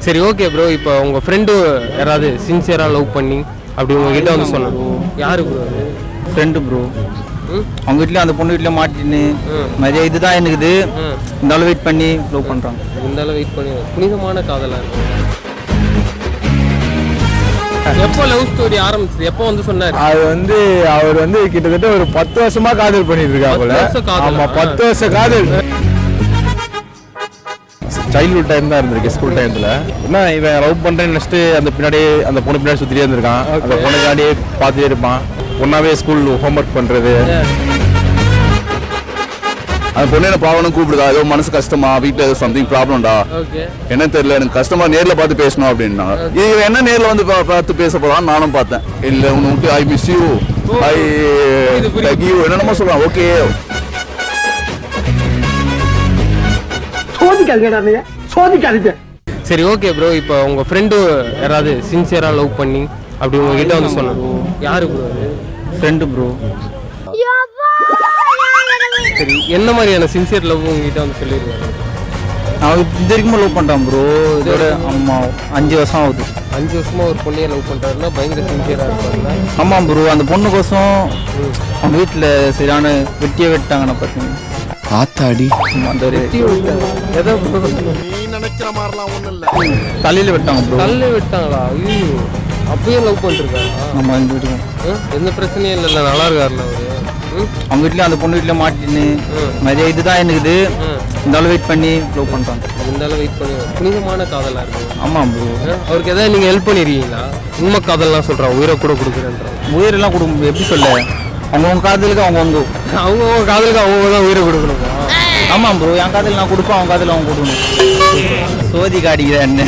சரி okay bro, இப்போ உங்கள் ஃப்ரெண்டு யாராவது சின்சியராக லவ் பண்ணி அப்படி உங்ககிட்ட வந்து சொன்னாங்க, யாரு ப்ரோ அது? Friend bro. அவங்க வீட்லேயும் அந்த பொண்ணு வீட்டில் மாட்டின்னு நிறைய இதுதான் எனக்கு இந்த அளவு வெயிட் பண்ணி லவ் பண்ணுறாங்க. இந்த அளவு வெயிட் பண்ணி புனிதமான காதலாக இருக்கும். எப்போ லவ் ஸ்டோரி ஆரம்பிச்சது? எப்போ வந்து சொன்னாரு? அது வந்து அவர் வந்து கிட்டத்தட்ட ஒரு 10 வருஷமா காதல் பண்ணிட்டு இருக்காங்க. ஆமா, 10 வருஷ காதல். சைல்ட்ஹுட் டைம் தான் இருந்திருக்கு, ஸ்கூல் டைம்ல. என்ன இவன் லவ் பண்றேன்னு நெக்ஸ்ட் அந்த பின்னாடி அந்த பொண்ணு பின்னாடி சுத்திட்டே இருந்திருக்கான். அந்த பொண்ணுக்காண்டியே பார்த்துட்டே இருப்பான். ஒன்னாவே ஸ்கூல் ஹோம்ஒர்க் பண்றது. அந்த பொண்ணு என்ன பாவனும் கூப்பிடுதா, ஏதோ மனசு கஷ்டமா, வீட்டில் ஏதோ சம்திங் ப்ராப்ளம்டா, என்ன தெரியல எனக்கு கஷ்டமா, நேரில் பார்த்து பேசணும் அப்படின்னா. இது என்ன நேரில் வந்து பார்த்து பேச போறான்னு நானும் பார்த்தேன். இல்லை உன்னை விட்டு I miss you, I like you என்னென்னமோ சொல்றான். ஓகே சரி ஓகே ப்ரோ, இப்போ உங்கள் ஃப்ரெண்டு யாராவது சின்சியராக லவ் பண்ணி அப்படி உங்ககிட்ட வந்து சொன்னாங்க, யாரு ப்ரோ அது? Friend bro. சரி, என்ன மாதிரியான சின்சியர் லவ் உங்ககிட்ட வந்து சொல்லிடுவாங்க? நான் இது வரைக்கும் லவ் பண்ணுறேன் ப்ரோ. இதோட அம்மா 5 வருஷம் ஆகுது. 5 வருஷமா ஒரு பொண்ணையை லவ் பண்ணுறாருன்னா பயங்கர சின்சியராக இருப்பாங்க. ஆமாம் ப்ரோ, அந்த பொண்ணுக்கோசம் அவங்க வீட்டில் சரியான வெட்டியை வெட்டாங்கண்ணா பார்த்தீங்க. ஆத்தாடி அந்த ஒரு நினைக்கிற மாதிரிலாம் ஒன்றும் இல்லை, தலையில் வெட்டாங்க ப்ரோ. தலையில வெட்டாங்களா? ஐயோ, அப்பயே லவ் பண்ணிருக்காரா? ஆமாம், எங்கள் வீட்டுக்கு எந்த பிரச்சனையும் இல்லைல்ல, நல்லா இருக்காருல்ல அவரு? அவங்க வீட்லேயும் அந்த பொண்ணு வீட்டில் மாட்டின்னு நிறைய இதுதான் எனக்கு இந்த அளவு வெயிட் பண்ணி லவ் பண்ணுறாங்க. இந்த அளவு வெயிட் பண்ணி புனிதமான காதலாக இருக்கும். ஆமாம் ப்ரோ. அவருக்கு எதாவது நீங்கள் ஹெல்ப் பண்ணிருக்கீங்களா? உண்மை காதல்லாம் சொல்கிறான், உயிரை கூட கொடுக்குறேன்றான். உயிரெல்லாம் கொடுக்க எப்படி சொல்ல, அவங்கவுங்க காதலுக்கு அவங்கவுங்க காதலுக்கு அவங்க தான் உயிரை கொடுக்கணும். ஆமாம் ப்ரோ, என் காதல் நான் கொடுப்பேன், அவங்க காதல் அவங்க கொடுக்கணும். சோதி காடிக்கிறேன் என்ன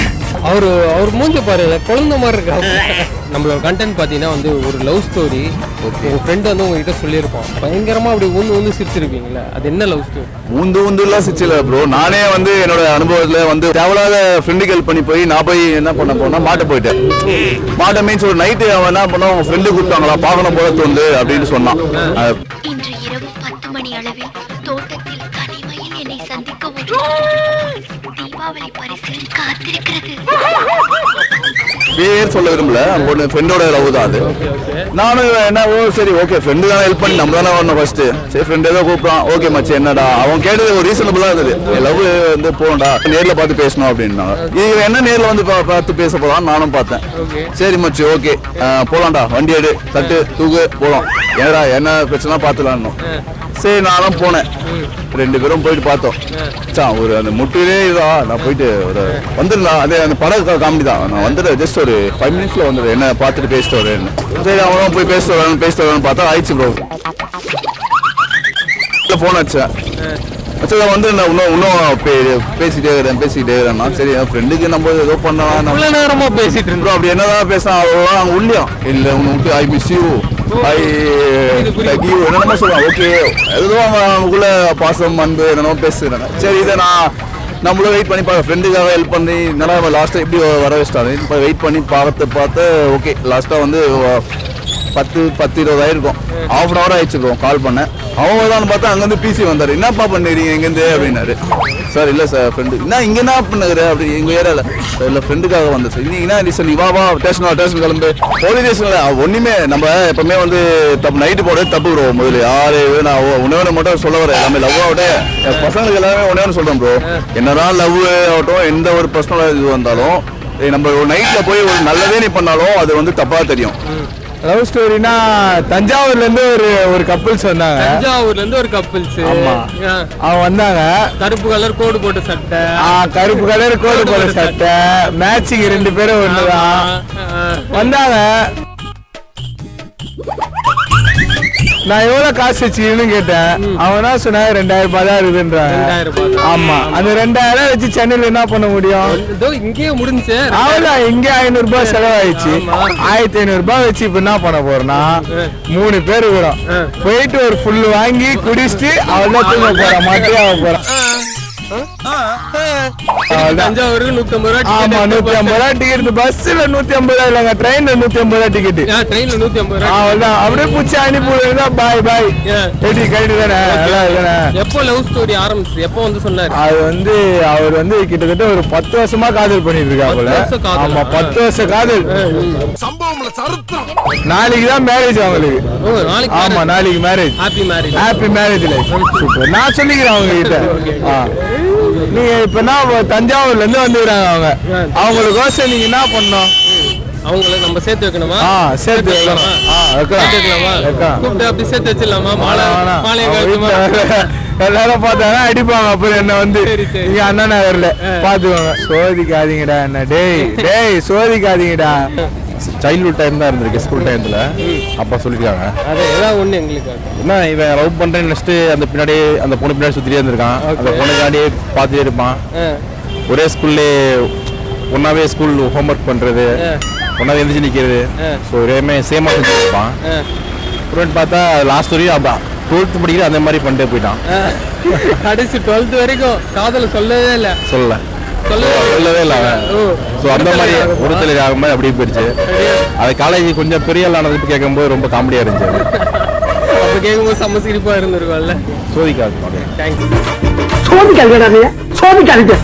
அவர் மூஞ்ச பாரு, குழந்தை மாதிரி இருக்கா. நம்மளோட கண்டென்ட் பார்த்தீங்கன்னா வந்து ஒரு லவ் ஸ்டோரி. உங்கள் ஃப்ரெண்டு வந்து உங்ககிட்ட சொல்லியிருப்பான், பயங்கரமாக அப்படி ஊந்து சிரிச்சிருப்பீங்களே, அது என்ன லவ் ஸ்டோரி? ஊந்துலாம் சிரிச்சில ப்ரோ. நானே வந்து என்னோட அனுபவத்தில் வந்து தேவையில்லாத ஃப்ரெண்டுக்கு ஹெல்ப் பண்ணி போய் நான் போய் என்ன பண்ண போனா மாட்ட போயிட்டேன். மாட்ட மீன்ஸ் ஒரு நைட்டு அவன் என்ன பண்ணா, உங்க ஃப்ரெண்டு கூப்பிட்டாங்களா பார்க்கணும் போல தோணுது அப்படின்னு சொன்னான். இன்று இரவு 10 மணி அளவில் தோட்டத்தில் கனிமையில் என்னை சந்திக்க தீபாவளி பரிசு காத்திருக்கிறது. பேர் சொல்ல விரும்பல, பொண்ணு ஃப்ரெண்டோட லவ் தான் அது. நானும் என்ன, ஓ சரி ஓகே ஃப்ரெண்டு தானே ஹெல்ப் பண்ணி நம்ம தானே வரணும் ஃபர்ஸ்ட். சரி ஃப்ரெண்டு ஏதோ கூப்பிடான், ஓகே மச்சி என்னடா, அவன் கேட்டது ஒரு ரீசனபிளா இருந்தது. லவ் வந்து போகண்டா, நேரில் பார்த்து பேசணும் அப்படின்னா. இது என்ன நேரில் வந்து பார்த்து பேச போலான்னு நானும் பார்த்தேன். சரி மச்சி ஓகே போலாம்டா, வண்டி எடு, தட்டு தூக்கு போலாம், ஏடா என்ன பிரச்சனை பார்த்துலான்னு. சரி நானும் போனேன். 2 பேரும் போயிட்டு பார்த்தோம். ஒரு அந்த முட்டிலே இதா நான் போயிட்டு ஒரு வந்துடலாம். அதே அந்த படம் காமெடி தான். நான் வந்துட்டு ஜஸ்ட் ஒரு 5 மினிட்ஸ்ல வந்துடு, என்ன பார்த்துட்டு பேசிட்டு வரேன்னு. சரி அவனும் போய் பேசிட்டு வரேன்னு பார்த்தா ஆயிடுச்சு ப்ரோ. ஃபோன் வச்சேன். சரி வந்து நான் இன்னும் பேசிட்டே இருக்கிறேன். சரி என் ஃப்ரெண்டுக்கு நம்ம ஏதோ பண்ணலாம், நல்ல நேரமா பேசிட்டு இருந்தோம். அப்படி என்னதான் பேசினா அவ்வளோ உள்ளியும் இல்லை, உன்னை விட்டு I miss you, I like you என்னென்னமோ சொல்லுவான். ஓகே ஏதோ அவங்களுக்குள்ள பாசம் அன்பு என்னென்னமோ பேசுகிறாங்க. சரி இதை நம்மளும் வெயிட் பண்ணி பார்க்க, ஃப்ரெண்டுக்காக ஹெல்ப் பண்ணி நல்லா லாஸ்ட்டாக எப்படி வர வச்சிட்டாங்க. இப்போ வெயிட் பண்ணி பார்த்து ஓகே லாஸ்ட்டாக வந்து 10-20 ஆயிருக்கும். ½ அன் ஹவர் ஆயிடுச்சுருக்கோம். கால் பண்ணேன், அவங்க தான் பார்த்தா அங்கேருந்து பிசி வந்தார். என்னப்பா பண்ணுறீங்க எங்கேருந்து அப்படின்னாரு. சார் இல்லை சார் ஃப்ரெண்டு. என்ன இங்கே என்ன பண்ணுற அப்படி எங்கள் ஏரியாவில் இல்லை ஃப்ரெண்டுக்காக வந்தேன் சார். இன்னைக்கு என்ன ரீசன்? வா ஸ்டேஷன் கிளம்பு. போலீஸ் ஸ்டேஷனில் ஒன்றுமே நம்ம எப்பவுமே வந்து தப்பு நைட்டு போடுறது தப்புக்கிறோம். முதல்ல யாரு நான் உணவு மட்டும் சொல்ல வரேன். எல்லாமே லவ்வோட பசங்களுக்கு எல்லாமே உணவுன்னு சொல்கிறோம் ப்ரோ. என்னதான் லவ் ஆகட்டும், எந்த ஒரு பர்சனல் இது வந்தாலும் நம்ம ஒரு நைட்டில் போய் ஒரு நல்லதே நீ பண்ணாலும் அது வந்து தப்பாக தெரியும். லவ் ஸ்டோரினா தஞ்சாவூர்ல இருந்து ஒரு கப்பிள்ஸ் வந்தாங்க. தஞ்சாவூர்ல இருந்து ஒரு கப்பிள்ஸ். ஆமா, அவங்க வந்தாங்க. கருப்பு கலர் கோடு போட்ட சட்டை. கருப்பு கலர் கோடு போட்ட சட்டை மேட்சிங் 2 பேரும் ஒண்ணுதான் வந்தாங்க. நான் எவ்வளவு காசு வச்சுக்கணும்னு கேட்டேன். அவனா சொன்னா 2000 ரூபாய் தான் இருக்குதுன்றாங்க. ஆமா, அந்த 2000 வச்சு சென்னையில என்ன பண்ண முடியும்? இங்கேயே முடிஞ்சு அவ்வளவுதான். இங்கே 500 ரூபாய் செலவாயிடுச்சு. 1500 ரூபாய் வச்சு இப்ப என்ன பண்ண போறோம்னா 3 பேர் இருக்கிறோம். போயிட்டு ஒரு ஃபுல் வாங்கி குடிச்சிட்டு அவ்வளவுதான் தூங்க போறோம். மாட்டே ஆக போறோம். தஞ்சாவூருக்கு 150 ரூபா ஆமா 150 ரூபா டிக்கெட் பஸ்ல 150 ரூபா இல்லங்க ட்ரெயின்ல 150 ரூபா டிக்கெட் ட்ரெயின்ல 150 ரூபா அவ்வளவுதான் அப்படியே பூச்சி அனுப்பி விடுறதா பாய் பாய் எப்படி கரெக்ட் தானே எப்போ லவ் ஸ்டோரி ஆரம்பிச்சு எப்போ வந்து சொன்னாரு அது வந்து அவர் வந்து கிட்டத்தட்ட ஒரு 10 வருஷமா காதல் பண்ணிட்டு இருக்காங்க 10 வருஷம் காதலா? ஆமா 10 வருஷம் காதல் நாளைக்கு தான் மேரேஜ் அவங்களுக்கு நாளைக்கு ஆமா நாளைக்கு marriage happy marriage happy marriage life super நான் சொல்லிக்கிறேன் அவங்க கிட்ட நீங்க இப்ப நான் தஞ்சாவூர்ல இருந்து வந்துக்கிறாங்க அவங்களுக்கோசம் நீங்க என்ன பண்ணணும் அவங்கள நம்ம சேர்த்து வைக்கணுமா சேர்த்து வைக்கலாம் வைக்கலாமா கூப்பிட்டு அப்படி சேர்த்து வச்சிடலாமா மாலை கழுத்துமா எல்லாரும் பார்த்தாங்க அடிப்பாங்க அப்புறம் என்ன வந்து நீங்க அண்ணா நகர்ல பாத்துக்கோங்க சோதிக்காதீங்கடா என்ன டேய் சோதிக்காதீங்கடா சைல்ட்ஹுட் டைம் தான் இருந்திருக்கு ஸ்கூல் டைம்ல அப்பா சொல்லிருக்காங்க அது ஏதாவது ஒண்ணு எங்களுக்கு என்ன இவன் லவ் பண்றேன் நெக்ஸ்ட் அந்த பின்னாடி அந்த பொண்ணு பின்னாடி சுத்திட்டே இருந்திருக்கான் அந்த பொண்ணுக்காண்டி பார்த்துட்டே இருப்பான் ஒரே ஸ்கூல்லே ஒன்னாவே ஸ்கூல் ஹோம்ஒர்க் பண்றது ஒன்னாவே எந்திரிச்சு நிக்கிறது ஸோ ஒரேமே சேமா செஞ்சுருப்பான் அப்புறம் பார்த்தா லாஸ்ட் வரையும் அப்பா 12th படிக்கிற அந்த மாதிரி பண்ணிட்டே போயிட்டான் கடைசி 12th வரைக்கும் காதல சொல்லவே இல்லை சொல்லவே இல்லை அவன் ஸோ அந்த மாதிரி ஒருத்தர் ஆகும் மாதிரி அப்படியே போயிடுச்சு அது காலேஜ் கொஞ்சம் பெரிய ஆனதுக்கு கேட்கும்போது ரொம்ப காமெடியா இருந்துச்சு அப்போ கேட்கும்போது செம்ம சிரிப்பா இருந்திருக்கும்ல சோதிக்காது தேங்க்யூ சோதிக்காதீங்க